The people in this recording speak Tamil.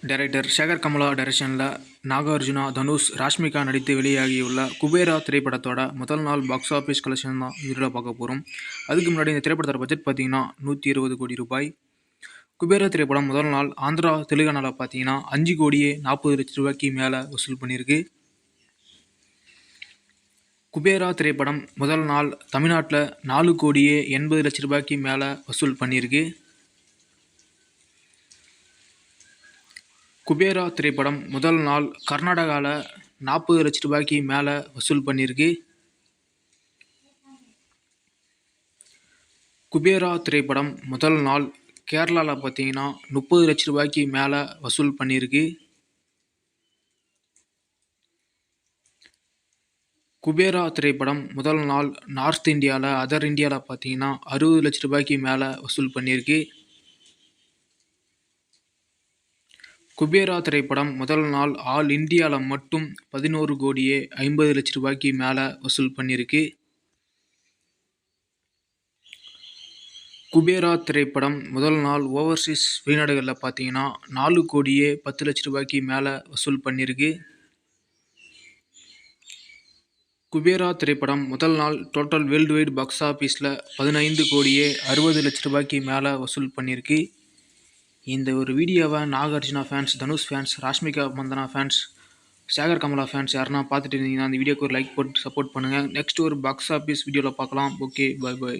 டைரக்டர் சேகர் கமலா டைரக்ஷனில் நாகார்ஜுனா, தனுஷ், ராஷ்மிகா நடித்து வெளியாகியுள்ள குபேரா திரைப்படத்தோட முதல் நாள் பாக்ஸ் ஆஃபீஸ் கலெக்ஷன் தான் இதில் பார்க்க போகிறோம். அதுக்கு முன்னாடி இந்த திரைப்படத்தோட பட்ஜெட் பார்த்தீங்கன்னா 120 கோடி ரூபாய். குபேரா திரைப்படம் முதல் நாள் ஆந்திரா, தெலுங்கானாவில் பார்த்தீங்கன்னா 5 கோடியே 40 லட்ச ரூபாய்க்கு மேலே வசூல் பண்ணியிருக்கு. குபேரா திரைப்படம் முதல் நாள் தமிழ்நாட்டில் 4 கோடியே 80 லட்ச ரூபாய்க்கு மேலே வசூல் பண்ணியிருக்கு. குபேரா திரைப்படம் முதல் நாள் கர்நாடகாவில் 40 லட்ச ரூபாய்க்கு மேலே வசூல் பண்ணியிருக்கு. குபேரா திரைப்படம் முதல் நாள் கேரளாவில் பார்த்தீங்கன்னா 30 லட்ச ரூபாய்க்கு மேலே வசூல் பண்ணியிருக்கு. குபேரா திரைப்படம் முதல் நாள் நார்த் இந்தியாவில், அதர் இந்தியாவில் பார்த்தீங்கன்னா 60 லட்ச ரூபாய்க்கு மேலே வசூல் பண்ணியிருக்கு. குபேரா திரைப்படம் முதல் நாள் ஆல் இந்தியாவில் மட்டும் 11 கோடியே 50 லட்ச ரூபாய்க்கு மேலே வசூல் பண்ணியிருக்கு. குபேரா திரைப்படம் முதல் நாள் ஓவர்சீஸ் வெளிநாடுகளில் பார்த்தீங்கன்னா 4 கோடியே 10 லட்ச ரூபாய்க்கு மேலே வசூல் பண்ணியிருக்கு. குபேரா திரைப்படம் முதல் நாள் டோட்டல் வேர்ல்டு வைட் பாக்ஸ் ஆஃபீஸில் 15 கோடியே 60 லட்ச ரூபாய்க்கு மேலே வசூல் பண்ணியிருக்கு. இந்த ஒரு வீடியோவை Nagarjuna fans, Dhanush fans, Rashmika Mandanna fans, Sekhar Kammula fans யாருன்னா பார்த்துட்டு இருந்தீங்கன்னா அந்த வீடியோக்கு ஒரு லைக் போட்டு சப்போர்ட் பண்ணுங்கள். நெக்ஸ்ட் ஒரு பாக்ஸ் ஆஃபீஸ் வீடியோவில் பார்க்கலாம். Okay, by.